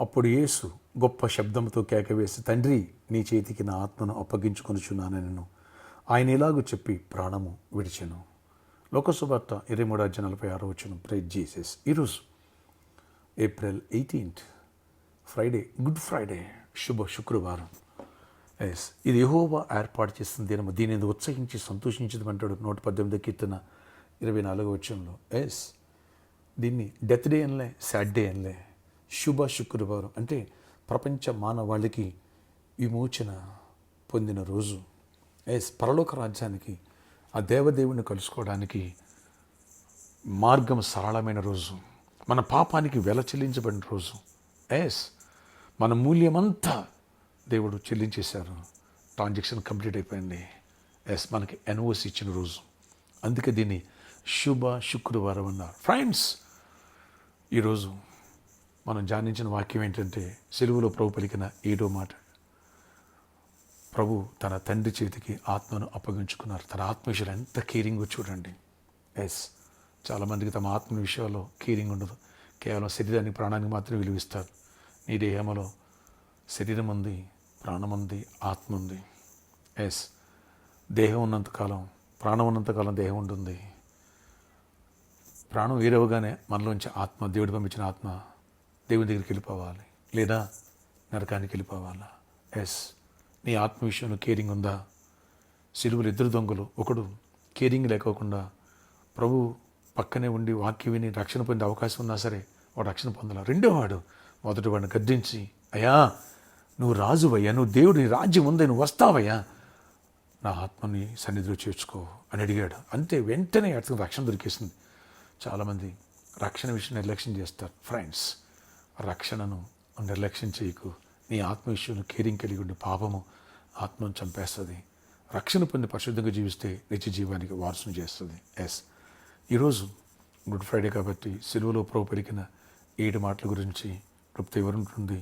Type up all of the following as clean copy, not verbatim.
అప్పుడు యేసు గొప్ప శబ్దంతో కేకవేసి, తండ్రి, నీ చేతికి నా ఆత్మను అప్పగించుకొనుచున్నానెను. ఆయన ఇలాగూ చెప్పి ప్రాణము విడిచెను. లోకసువార్త 23:46 ప్రైజ్ జీసస్. ఈరోజు April 18th, Friday, good Friday, శుభ శుక్రవారం. ఎస్, ఇది యెహోవా ఏర్పాటు చేసిన దినము, దీనిని ఉత్సహించి సంతోషించదు అంటాడు 118 కీర్తన 24 ఎస్, దీన్ని డెత్ డే అనలే, సాడ్ డే అనలే, శుభ శుక్రవారం అంటే ప్రపంచ మానవాళికి విమోచన పొందిన రోజు. ఎస్, పరలోక రాజ్యానికి ఆ దేవదేవుని కలుసుకోవడానికి మార్గం సరళమైన రోజు, మన పాపానికి వెల చెల్లించబడిన రోజు. ఎస్, మన మూల్యమంతా దేవుడు చెల్లించేశారు, ట్రాన్సాక్షన్ కంప్లీట్ అయిపోయింది. ఎస్, మనకి ఎన్ఓసి ఇచ్చిన రోజు, అందుకే దీన్ని శుభ శుక్రవారం అన్నారు. ఫ్రెండ్స్, ఈరోజు మనం ధ్యానించిన వాక్యం ఏంటంటే, సిలువలో ప్రభు పలికిన 7వ మాట. ప్రభు తన తండ్రి చేతికి ఆత్మను అప్పగించుకున్నారు. తన ఆత్మ విషయాలు ఎంత కేరింగ్ చూడండి. ఎస్, చాలామందికి తమ ఆత్మ విషయాల్లో కేరింగ్ ఉండదు, కేవలం శరీరానికి ప్రాణానికి మాత్రమే విలువిస్తారు. నీ దేహంలో శరీరం ఉంది, ప్రాణం ఉంది, ఆత్మ ఉంది. ఎస్, దేహం ఉన్నంతకాలం, ప్రాణం ఉన్నంతకాలం దేహం ఉంటుంది. ప్రాణం వేరవగానే మనలోంచి ఆత్మ, దేవుడు పంపించిన ఆత్మ దేవుని దగ్గరికి వెళ్ళిపోవాలి, లేదా నరకానికి వెళ్ళిపోవాలా. ఎస్, నీ ఆత్మ విషయంలో కేరింగ్ ఉందా? సిలువలు 2 దొంగలు, ఒకడు కేరింగ్ లేకోకుండా ప్రభు పక్కనే ఉండి వాక్యం విని రక్షణ పొందే అవకాశం ఉన్నా సరే వాడు రక్షణ పొందాల. రెండోవాడు మొదటి వాడిని గద్దించి, అయ్యా నువ్వు రాజువయ్యా, నువ్వు దేవుడు, నీ రాజ్యం ఉందే, నువ్వు వస్తావయ్యా, నా ఆత్మని సన్నిధిలో చేర్చుకో అని అడిగాడు. అంతే, వెంటనే అతనికి రక్షణ దొరికేసింది. చాలామంది రక్షణ విషయం నిర్లక్ష్యం చేస్తారు. ఫ్రెండ్స్, రక్షణను నిర్లక్ష్యం చేయకు. నీ ఆత్మ విషయంలో కేరింగ్ కలిగి ఉండి పాపము ఆత్మను చంపేస్తుంది. రక్షణ పొంది పరిశుద్ధంగా జీవిస్తే నిత్య జీవానికి వారసును చేస్తుంది. ఎస్, ఈరోజు గుడ్ ఫ్రైడే కాబట్టి సిలువలో ప్రభు పలికిన 7 మాటల గురించి ప్రభుత్వం వివరింటుంది.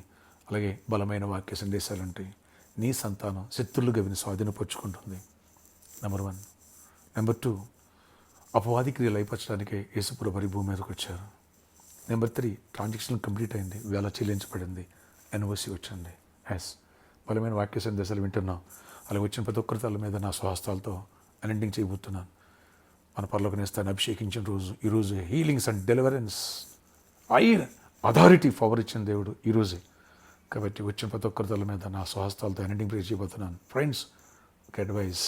అలాగే బలమైన వాక్య సందేశాలంటే నీ సంతానం శత్రులుగా విని స్వాధీనపరుచుకుంటుంది. నెంబర్ 1. నెంబర్ 2, అపవాది క్రియలు అయిపరచడానికే యేసుప్రభు వారి భూమి మీదకి వచ్చారు. నెంబర్ 3, ట్రాన్సాక్షన్ కంప్లీట్ అయింది, వేళ చెల్లించబడింది, ఎన్ఓసి వచ్చింది. ఎస్, బలమైన వాక్య సందేశాలు వింటున్నాం. అలా వచ్చిన ప్రతి ఒక్కరి తల మీద నా స్వహస్తాలతో అలెండింగ్ చేయబోతున్నాను. మన పరలోక నేస్తాన్ని అభిషేకించిన రోజు ఈరోజు. Healings and deliverance, authority, power ఇచ్చిన దేవుడు ఈరోజే. కాబట్టి వచ్చిన ప్రతి ఒక్కరి తల మీద నా స్వహస్తాలతో అలెండింగ్ ప్రే చేయబోతున్నాను. ఫ్రెండ్స్, ఒక అడ్వైస్,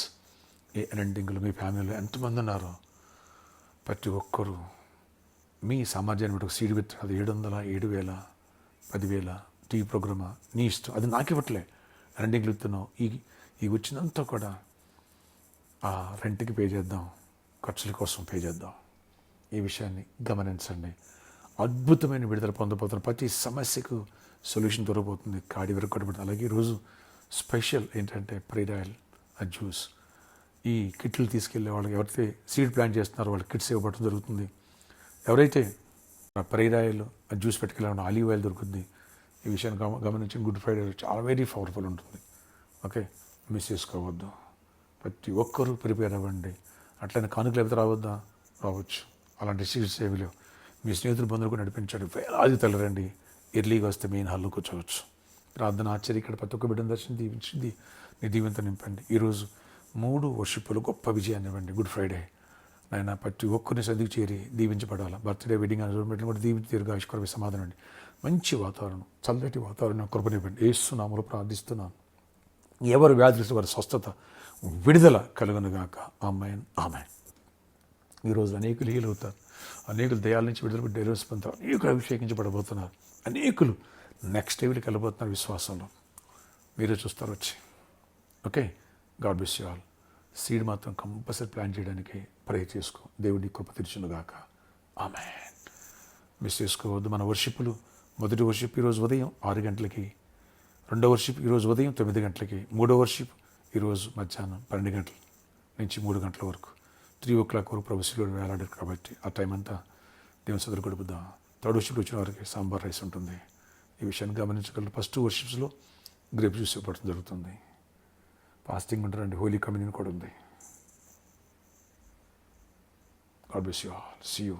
ఈ అలెండింగ్లు మీ ఫ్యామిలీలో ఎంతమంది ఉన్నారో ప్రతి ఒక్కరూ మీ సామర్థ్యాన్ని బట్టి ఒక సీడ్ విత్, అది 700, 7,000, 10,000, టీవీ ప్రోగ్రామా, నీ ఇష్టం. అది నాకు ఇవ్వట్లే, రెండింగ్లు ఇస్తున్నావు. ఈ వచ్చినంతా కూడా ఆ రెంట్కి పే చేద్దాం, ఖర్చుల కోసం పే చేద్దాం. ఈ విషయాన్ని గమనించండి. అద్భుతమైన విడుదల పొందబోతున్న ప్రతి సమస్యకు సొల్యూషన్ దొరకబోతుంది. కాడి వరకు కొట్టబడుతుంది. అలాగే ఈరోజు స్పెషల్ ఏంటంటే ప్రేయర్ ఆయిల్, ఆ జ్యూస్, ఈ కిట్లు తీసుకెళ్ళే వాళ్ళకి, ఎవరైతే సీడ్ ప్లాంట్ చేస్తున్నారో వాళ్ళకి కిట్స్ ఇవ్వబడటం జరుగుతుంది. ఎవరైతే ప్రేయర్ ఆయిల్, ఆ జ్యూస్ పెట్టుకెళ్ళాలన్నా ఆలివ్ ఆయిల్ దొరుకుతుంది. ఈ విషయాన్ని గమనించి గుడ్ ఫ్రైడే చాలా వెరీ పవర్ఫుల్ ఉంటుంది. ఓకే, మిస్ చేసుకోవద్దు. ప్రతి ఒక్కరూ ప్రిపేర్ అవ్వండి. అట్లనే కానుకలు ఎవరితో రావద్దా? రావచ్చు. అలాంటి సీట్స్ ఏవి లేవు. మీ స్నేహితులు బంధువులు కూడా నడిపించండి. వేలాది తల్లరండి, ఎర్లీగా వస్తే మెయిన్ హాల్లో కూర్చోవచ్చు. ప్రార్థన ఆశ్చర్య ఇక్కడ ప్రతి ఒక్క బిడ్డను దర్శనం దీవించింది, నీ దీవెంతో నింపండి. ఈరోజు 3 వర్షిప్పులు గొప్ప విజయాన్ని ఇవ్వండి. గుడ్ ఫ్రైడే నాయన ప్రతి ఒక్కరిని సర్దికి చేరి దీవించబడాలి. బర్త్డే, వెడ్డింగ్ అని కూడా దీవించి తీరుగా ఆవిష్కరణ సమాధానం అండి. మంచి వాతావరణం, చల్లటి వాతావరణం కృపనివ్వండి. యేసు నామములో ప్రార్థిస్తున్నాను. ఎవరు వ్యాధిస్తూ వారి స్వస్థత, విడుదల కలుగునుగాక. ఆమేన్, ఆమేన్. ఈరోజు అనేకులు హీల్ అవుతారు, అనేకులు దయాల నుంచి విడుదల డెలివరీస్ పొందుతారు, అనేకులు అభిషేకించబడబోతున్నారు, అనేకులు నెక్స్ట్ లెవెల్కి వెళ్ళబోతున్నారు విశ్వాసంలో. మీరే చూస్తారు వచ్చి. Okay, God bless you all. Seed మాత్రం కంపల్సరీ ప్లాన్ చేయడానికి ప్రే చేసుకో. దేవుడి కృప తీర్చునుగాక. ఆమేన్. మిస్ చేసుకోవద్దు. మన వర్షిప్పులు, మొదటి వర్షిప్ ఈరోజు ఉదయం 6 గంటలకి, రెండో వర్షిప్ ఈరోజు ఉదయం 9 గంటలకి, మూడో వర్షిప్ ఈరోజు మధ్యాహ్నం 12 గంటల నుంచి 3 గంటల వరకు, 3 o'clock వరకు ప్రభుత్వ వేలాడారు. కాబట్టి ఆ టైం అంతా దేవుని సదురు గడుపుదాం. థర్డ్ వర్షిప్ వచ్చిన వారికి సాంబార్ రైస్ ఉంటుంది. ఈ విషయాన్ని గమనించగలరు. ఫస్ట్ 2 వర్షిప్స్లో గ్రేప్ జ్యూస్ ఇవ్వడం జరుగుతుంది. ఫాస్టింగ్ ఉంటారండి, హోలీ కమ్యూనియన్ కూడా ఉంది. God bless you all. See you.